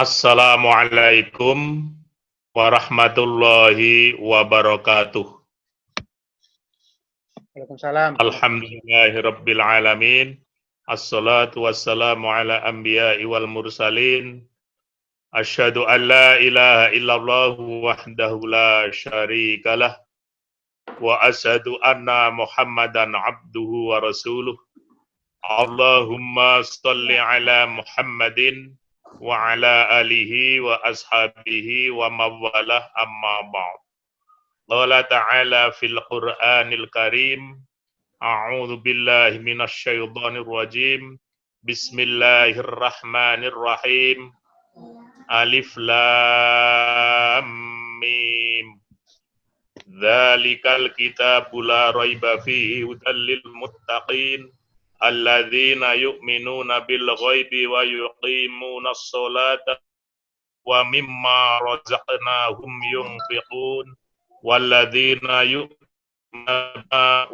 Assalamualaikum warahmatullahi wabarakatuh. Waalaikumsalam. Alhamdulillahirabbil alamin. Assalatu wassalamu ala anbiya'i wal mursalin. Asyhadu an la ilaha illallah wahdahu la syarikalah wa asyhadu anna Muhammadan abduhu wa rasuluh. Allahumma shalli ala Muhammadin wa ala alihi wa ashabihi wa mawalah amma ba'd. Qala ta'ala fil Qur'anil Karim, a'udzu billahi minasy syaithanir rajim. Bismillahirrahmanirrahim. Alif lam mim. Dzalikal kitabu la raiba fihi hudal lil muttaqin. Alladzina yu'minuna bil ghaibi wa yuqimuna sholata wa mimma razaqnahum yunfiqun walladzina yu'minuna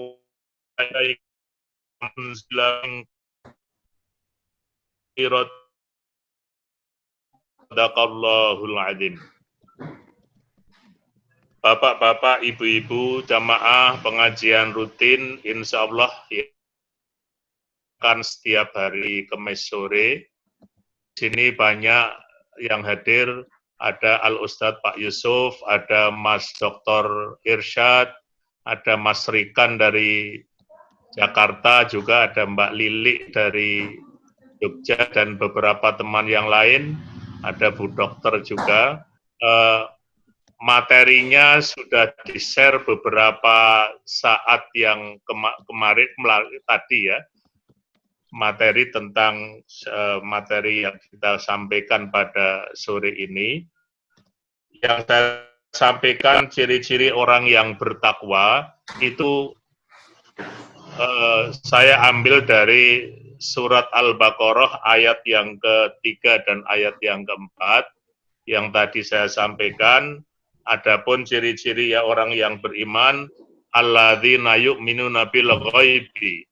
Sadaqallahul adzim. Bapak-bapak, ibu-ibu, jamaah pengajian rutin insyaallah kan setiap hari Kamis sore. Sini banyak yang hadir, ada Al-Ustadz Pak Yusuf, ada Mas Dr. Irsyad, ada Mas Rikan dari Jakarta, juga ada Mbak Lili dari Jogja, dan beberapa teman yang lain, ada Bu Dokter juga. Materinya sudah di-share beberapa saat yang kemarin tadi ya. Materi tentang materi yang kita sampaikan pada sore ini. Yang saya sampaikan ciri-ciri orang yang bertakwa itu saya ambil dari surat Al-Baqarah ayat yang ketiga dan ayat yang keempat. Yang tadi saya sampaikan, adapun ciri-ciri ya orang yang beriman, alladzina yu'minuna bil ghaibi.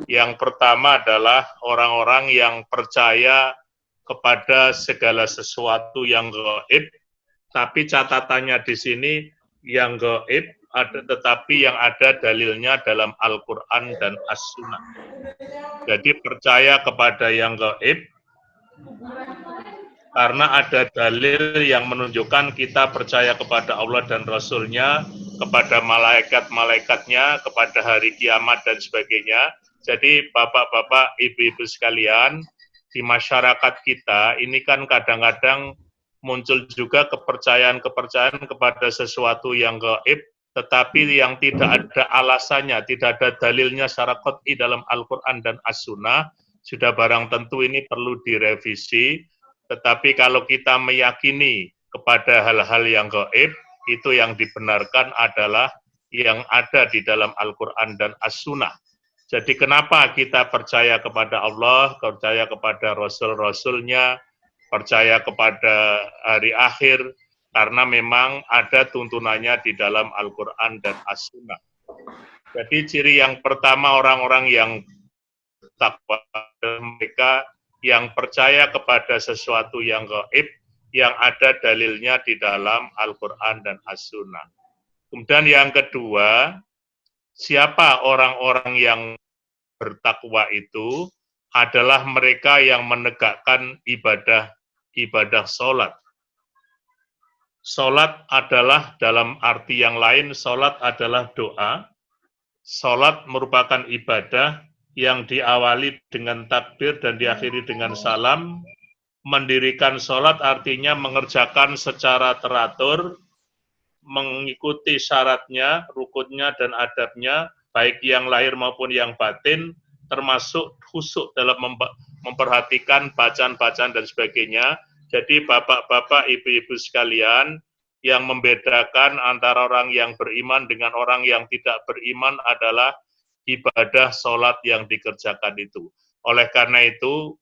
Yang pertama adalah orang-orang yang percaya kepada segala sesuatu yang gaib, tapi catatannya di sini yang gaib ada, tetapi yang ada dalilnya dalam Al-Quran dan As-Sunnah. Jadi percaya kepada yang gaib karena ada dalil yang menunjukkan kita percaya kepada Allah dan Rasul-Nya, kepada malaikat-malaikatnya, kepada hari kiamat dan sebagainya. Jadi bapak-bapak, ibu-ibu sekalian, di masyarakat kita ini kan kadang-kadang muncul juga kepercayaan-kepercayaan kepada sesuatu yang gaib, tetapi yang tidak ada alasannya, tidak ada dalilnya secara qat'i dalam Al-Quran dan As-Sunnah. Sudah barang tentu ini perlu direvisi, tetapi kalau kita meyakini kepada hal-hal yang gaib, itu yang dibenarkan adalah yang ada di dalam Al-Quran dan As-Sunnah. Jadi kenapa kita percaya kepada Allah, percaya kepada Rasul-Rasulnya, percaya kepada hari akhir, karena memang ada tuntunannya di dalam Al-Quran dan As-Sunnah. Jadi ciri yang pertama orang-orang yang takwa, mereka yang percaya kepada sesuatu yang gaib, yang ada dalilnya di dalam Al-Quran dan As-Sunnah. Kemudian yang kedua, siapa orang-orang yang bertakwa itu adalah mereka yang menegakkan ibadah sholat. Sholat adalah dalam arti yang lain, sholat adalah doa. Sholat merupakan ibadah yang diawali dengan takbir dan diakhiri dengan salam. Mendirikan sholat artinya mengerjakan secara teratur, mengikuti syaratnya, rukunnya, dan adabnya, baik yang lahir maupun yang batin, termasuk khusyuk dalam memperhatikan bacaan-bacaan dan sebagainya. Jadi bapak-bapak, ibu-ibu sekalian, yang membedakan antara orang yang beriman dengan orang yang tidak beriman adalah ibadah sholat yang dikerjakan itu. Oleh karena itu,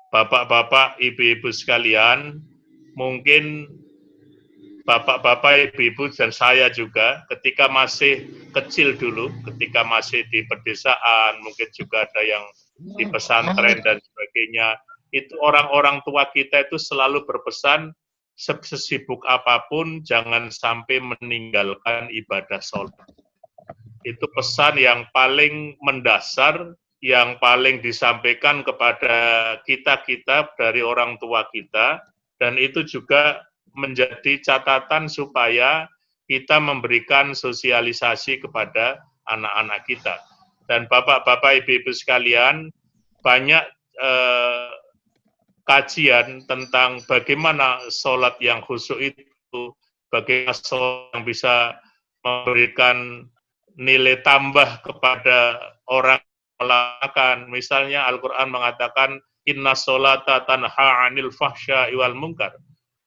bapak-bapak, ibu-ibu sekalian, mungkin bapak-bapak, ibu-ibu, dan saya juga ketika masih kecil dulu, ketika masih di pedesaan, mungkin juga ada yang di pesantren dan sebagainya, itu orang-orang tua kita itu selalu berpesan, sesibuk apapun jangan sampai meninggalkan ibadah sholat. Itu pesan yang paling mendasar, yang paling disampaikan kepada kita-kita dari orang tua kita, dan itu juga menjadi catatan supaya kita memberikan sosialisasi kepada anak-anak kita. Dan bapak-bapak, ibu-ibu sekalian, banyak kajian tentang bagaimana sholat yang khusyuk itu, bagaimana sholat yang bisa memberikan nilai tambah kepada orang melakukan. Misalnya Al-Quran mengatakan, Inna sholata tanha anil fahsya'i wal munkar.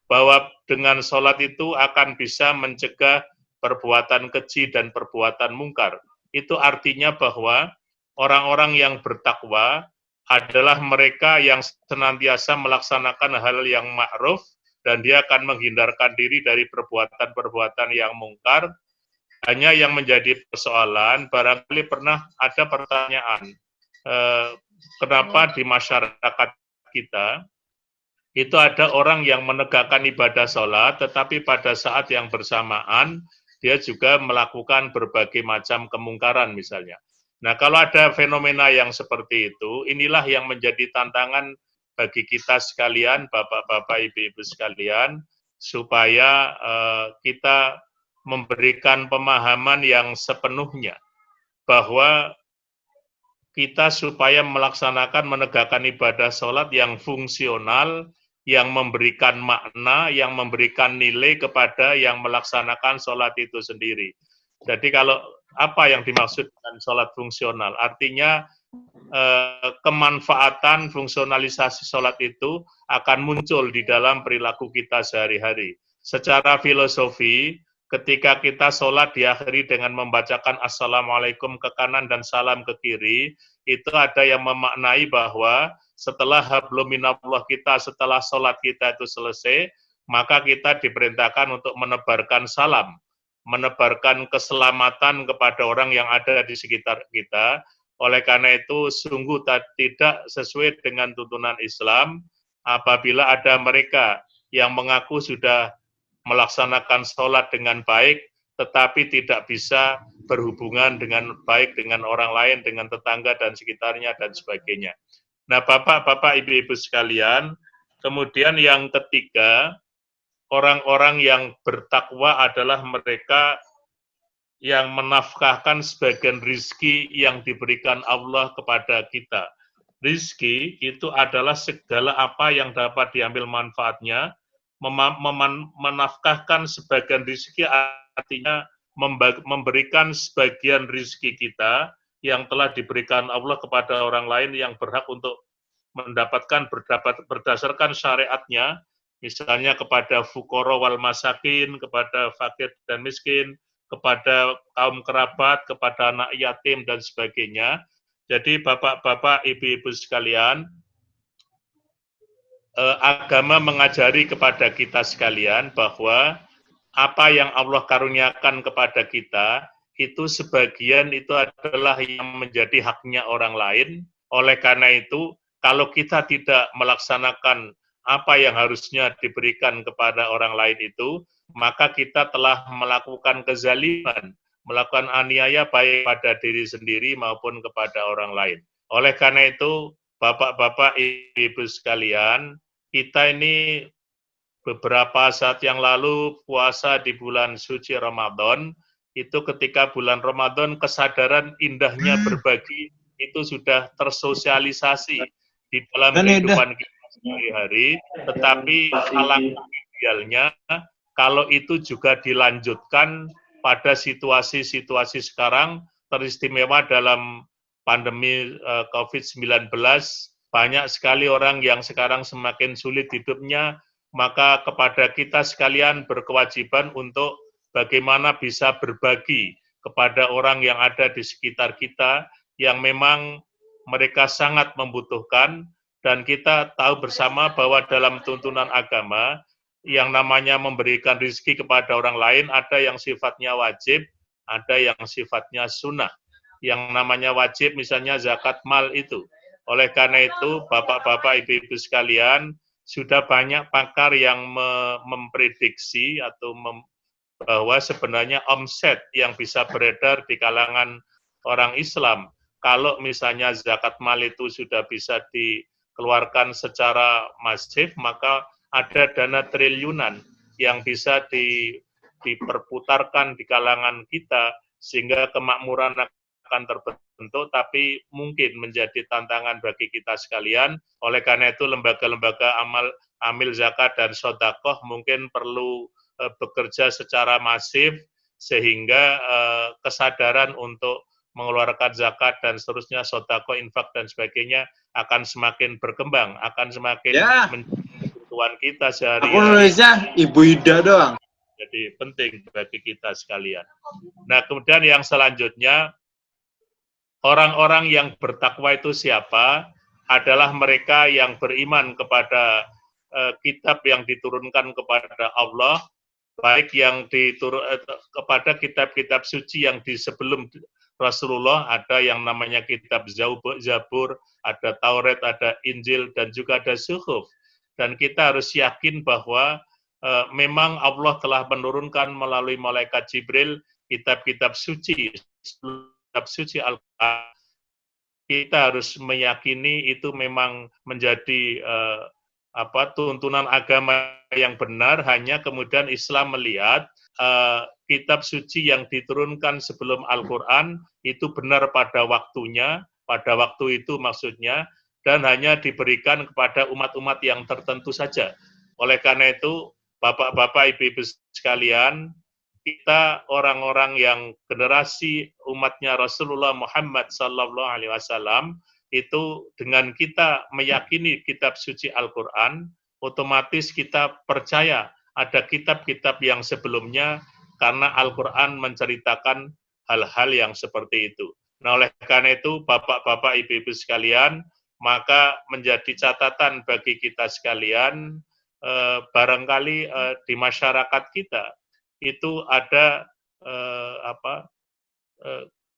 Bahwa dengan sholat itu akan bisa mencegah perbuatan keji dan perbuatan mungkar. Itu artinya bahwa orang-orang yang bertakwa adalah mereka yang senantiasa melaksanakan hal yang ma'ruf, dan dia akan menghindarkan diri dari perbuatan-perbuatan yang mungkar. Hanya yang menjadi persoalan, barangkali pernah ada pertanyaan, kenapa di masyarakat kita, itu ada orang yang menegakkan ibadah sholat, tetapi pada saat yang bersamaan, dia juga melakukan berbagai macam kemungkaran misalnya. Nah, kalau ada fenomena yang seperti itu, inilah yang menjadi tantangan bagi kita sekalian, bapak-bapak, ibu-ibu sekalian, supaya kita memberikan pemahaman yang sepenuhnya bahwa kita supaya melaksanakan menegakkan ibadah sholat yang fungsional, yang memberikan makna, yang memberikan nilai kepada yang melaksanakan sholat itu sendiri. Jadi kalau apa yang dimaksud dengan sholat fungsional? Artinya kemanfaatan fungsionalisasi sholat itu akan muncul di dalam perilaku kita sehari-hari. Secara filosofi, ketika kita sholat diakhiri dengan membacakan Assalamualaikum ke kanan dan salam ke kiri, itu ada yang memaknai bahwa setelah hablum minallah kita, setelah sholat kita itu selesai, maka kita diperintahkan untuk menebarkan salam, menebarkan keselamatan kepada orang yang ada di sekitar kita. Oleh karena itu, sungguh tidak sesuai dengan tuntunan Islam apabila ada mereka yang mengaku sudah melaksanakan sholat dengan baik, tetapi tidak bisa berhubungan dengan baik dengan orang lain, dengan tetangga dan sekitarnya, dan sebagainya. Nah, bapak-bapak, ibu-ibu sekalian, kemudian yang ketiga, orang-orang yang bertakwa adalah mereka yang menafkahkan sebagian rizki yang diberikan Allah kepada kita. Rizki itu adalah segala apa yang dapat diambil manfaatnya. Menafkahkan sebagian rizki artinya memberikan sebagian rizki kita yang telah diberikan Allah kepada orang lain yang berhak untuk mendapatkan berdasarkan syariatnya, misalnya kepada fuqara wal masakin, kepada fakir dan miskin, kepada kaum kerabat, kepada anak yatim dan sebagainya. Jadi bapak-bapak, ibu-ibu sekalian, agama mengajari kepada kita sekalian bahwa apa yang Allah karuniakan kepada kita, itu sebagian itu adalah yang menjadi haknya orang lain. Oleh karena itu, kalau kita tidak melaksanakan apa yang harusnya diberikan kepada orang lain itu, maka kita telah melakukan kezaliman, melakukan aniaya baik pada diri sendiri maupun kepada orang lain. Oleh karena itu, bapak-bapak, ibu sekalian, kita ini beberapa saat yang lalu puasa di bulan suci Ramadan, itu ketika bulan Ramadan kesadaran indahnya berbagi itu sudah tersosialisasi di dalam kehidupan kita sehari-hari, tetapi alangkah idealnya kalau itu juga dilanjutkan pada situasi-situasi sekarang, teristimewa dalam pandemi COVID-19, banyak sekali orang yang sekarang semakin sulit hidupnya, maka kepada kita sekalian berkewajiban untuk bagaimana bisa berbagi kepada orang yang ada di sekitar kita, yang memang mereka sangat membutuhkan, dan kita tahu bersama bahwa dalam tuntunan agama, yang namanya memberikan rezeki kepada orang lain, ada yang sifatnya wajib, ada yang sifatnya sunnah. Yang namanya wajib misalnya zakat mal itu, Oleh karena itu, Bapak-bapak, Ibu-ibu sekalian, sudah banyak pakar yang memprediksi atau bahwa sebenarnya omset yang bisa beredar di kalangan orang Islam, kalau misalnya zakat mal itu sudah bisa dikeluarkan secara masif, maka ada dana triliunan yang bisa diperputarkan di kalangan kita, sehingga kemakmuran akan terbentuk, tapi mungkin menjadi tantangan bagi kita sekalian. Oleh karena itu, lembaga-lembaga amil zakat dan sodakoh mungkin perlu bekerja secara masif, sehingga kesadaran untuk mengeluarkan zakat dan seterusnya, sodako, infak, dan sebagainya akan semakin berkembang, akan semakin menjadi kebutuhan kita sehari-hari. Aku nulisnya Ibu Ida doang. Jadi penting bagi kita sekalian. Nah, kemudian yang selanjutnya, orang-orang yang bertakwa itu siapa? Adalah mereka yang beriman kepada kitab yang diturunkan kepada Allah, baik yang kepada kitab-kitab suci yang di sebelum Rasulullah, ada yang namanya kitab Zabur, ada Taurat, ada Injil, dan juga ada Suhuf. Dan kita harus yakin bahwa memang Allah telah menurunkan melalui malaikat Jibril kitab-kitab suci, kitab suci Al-Quran. Kita harus meyakini itu memang menjadi tuntunan agama yang benar. Hanya kemudian Islam melihat kitab suci yang diturunkan sebelum Al-Quran itu benar pada waktunya, pada waktu itu maksudnya, dan hanya diberikan kepada umat-umat yang tertentu saja. Oleh karena itu, Bapak-bapak, Ibu-ibu sekalian, kita orang-orang yang generasi umatnya Rasulullah Muhammad Sallallahu Alaihi Wasallam, itu dengan kita meyakini kitab suci Al-Quran, otomatis kita percaya ada kitab-kitab yang sebelumnya, karena Al-Quran menceritakan hal-hal yang seperti itu. Nah, oleh karena itu, Bapak-bapak, Ibu-ibu sekalian, maka menjadi catatan bagi kita sekalian, barangkali di masyarakat kita itu ada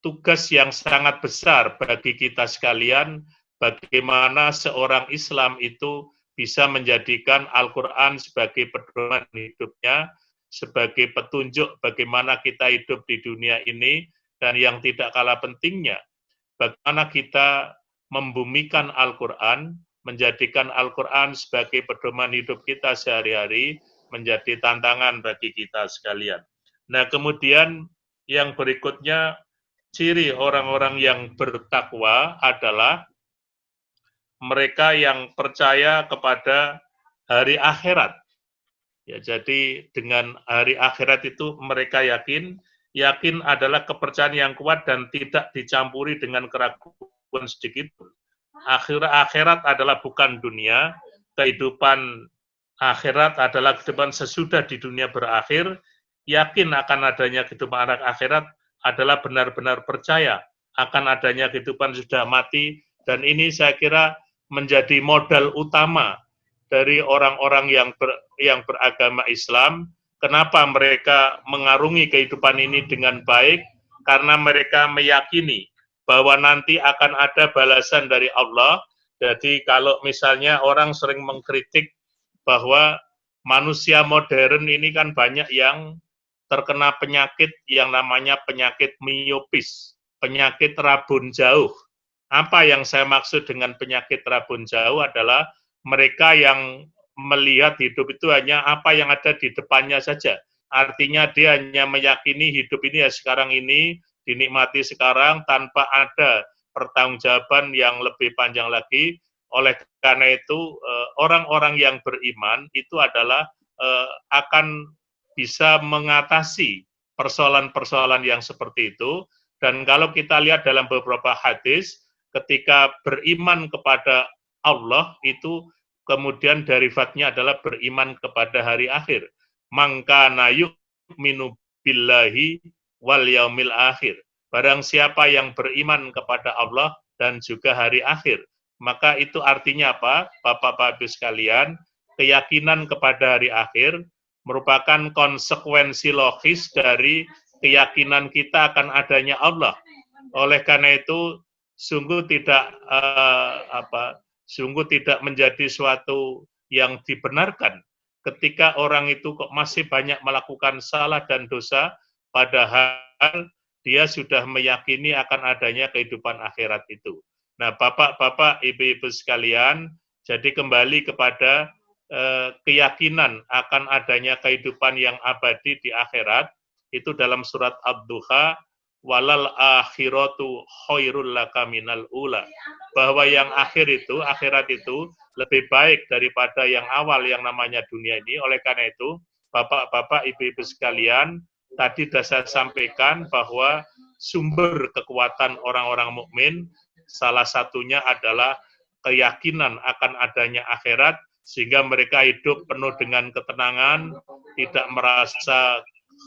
tugas yang sangat besar bagi kita sekalian, bagaimana seorang Islam itu bisa menjadikan Al-Quran sebagai pedoman hidupnya, sebagai petunjuk bagaimana kita hidup di dunia ini, dan yang tidak kalah pentingnya, bagaimana kita membumikan Al-Quran, menjadikan Al-Quran sebagai pedoman hidup kita sehari-hari, menjadi tantangan bagi kita sekalian. Nah, kemudian yang berikutnya, ciri orang-orang yang bertakwa adalah mereka yang percaya kepada hari akhirat. Ya, jadi dengan hari akhirat itu mereka yakin adalah kepercayaan yang kuat dan tidak dicampuri dengan keraguan sedikit pun. Akhirat adalah bukan dunia, kehidupan akhirat adalah kehidupan sesudah di dunia berakhir. Yakin akan adanya kehidupan akhirat adalah benar-benar percaya akan adanya kehidupan sudah mati, dan ini saya kira menjadi modal utama dari orang-orang yang beragama Islam. Kenapa mereka mengarungi kehidupan ini dengan baik? Karena mereka meyakini bahwa nanti akan ada balasan dari Allah. Jadi kalau misalnya orang sering mengkritik bahwa manusia modern ini kan banyak yang terkena penyakit yang namanya penyakit miopis, penyakit rabun jauh. Apa yang saya maksud dengan penyakit rabun jauh adalah mereka yang melihat hidup itu hanya apa yang ada di depannya saja. Artinya dia hanya meyakini hidup ini ya sekarang ini, dinikmati sekarang tanpa ada pertanggungjawaban yang lebih panjang lagi. Oleh karena itu, orang-orang yang beriman itu adalah akan bisa mengatasi persoalan-persoalan yang seperti itu. Dan kalau kita lihat dalam beberapa hadis, ketika beriman kepada Allah itu kemudian derivatnya adalah beriman kepada hari akhir. Mangkana yu'minu billahi wal yaumil akhir. Barang siapa yang beriman kepada Allah dan juga hari akhir, maka itu artinya apa? Bapak-bapak Ibu sekalian, keyakinan kepada hari akhir merupakan konsekuensi logis dari keyakinan kita akan adanya Allah. Oleh karena itu, sungguh tidak sungguh tidak menjadi suatu yang dibenarkan ketika orang itu kok masih banyak melakukan salah dan dosa, padahal dia sudah meyakini akan adanya kehidupan akhirat itu. Nah, bapak-bapak, ibu-ibu sekalian, jadi kembali kepada keyakinan akan adanya kehidupan yang abadi di akhirat, itu dalam surat Ad-Duha, walal akhiratu khairul laka minal ula. Bahwa yang akhirat itu lebih baik daripada yang awal yang namanya dunia ini. Oleh karena itu, bapak-bapak, ibu-ibu sekalian, tadi sudah saya sampaikan bahwa sumber kekuatan orang-orang mukmin salah satunya adalah keyakinan akan adanya akhirat, sehingga mereka hidup penuh dengan ketenangan, tidak merasa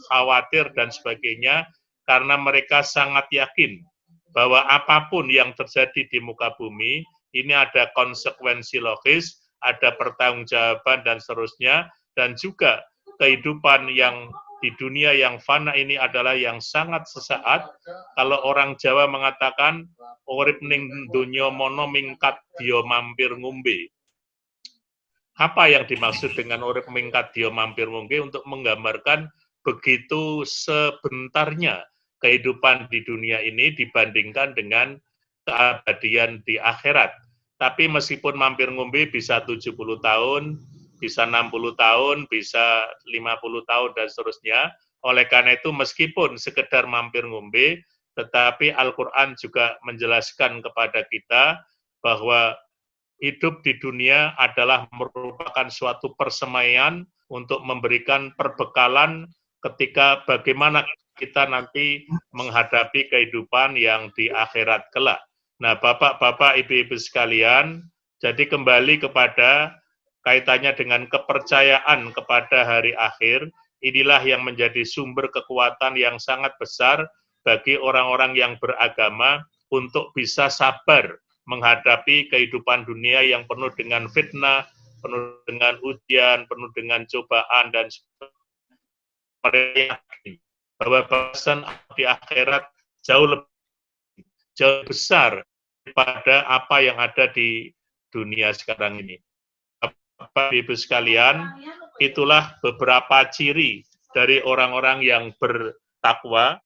khawatir dan sebagainya, karena mereka sangat yakin bahwa apapun yang terjadi di muka bumi, ini ada konsekuensi logis, ada pertanggungjawaban dan seterusnya, dan juga kehidupan yang di dunia yang fana ini adalah yang sangat sesaat. Kalau orang Jawa mengatakan, urip ning donya mono mingkat dia mampir ngombe. Apa yang dimaksud dengan urip mingkat dia mampir ngombe? Untuk menggambarkan begitu sebentarnya kehidupan di dunia ini dibandingkan dengan keabadian di akhirat. Tapi meskipun mampir ngombe bisa 70 tahun, bisa 60 tahun, bisa 50 tahun, dan seterusnya. Oleh karena itu, meskipun sekedar mampir ngombe, tetapi Al-Quran juga menjelaskan kepada kita bahwa hidup di dunia adalah merupakan suatu persemaian untuk memberikan perbekalan ketika bagaimana kita nanti menghadapi kehidupan yang di akhirat kelak. Nah, bapak-bapak, ibu-ibu sekalian, jadi kembali kepada kaitannya dengan kepercayaan kepada hari akhir, inilah yang menjadi sumber kekuatan yang sangat besar bagi orang-orang yang beragama untuk bisa sabar menghadapi kehidupan dunia yang penuh dengan fitnah, penuh dengan ujian, penuh dengan cobaan, dan mereka yakin bahwa balasan di akhirat jauh besar daripada apa yang ada di dunia sekarang ini. Bapak Ibu sekalian, itulah beberapa ciri dari orang-orang yang bertakwa,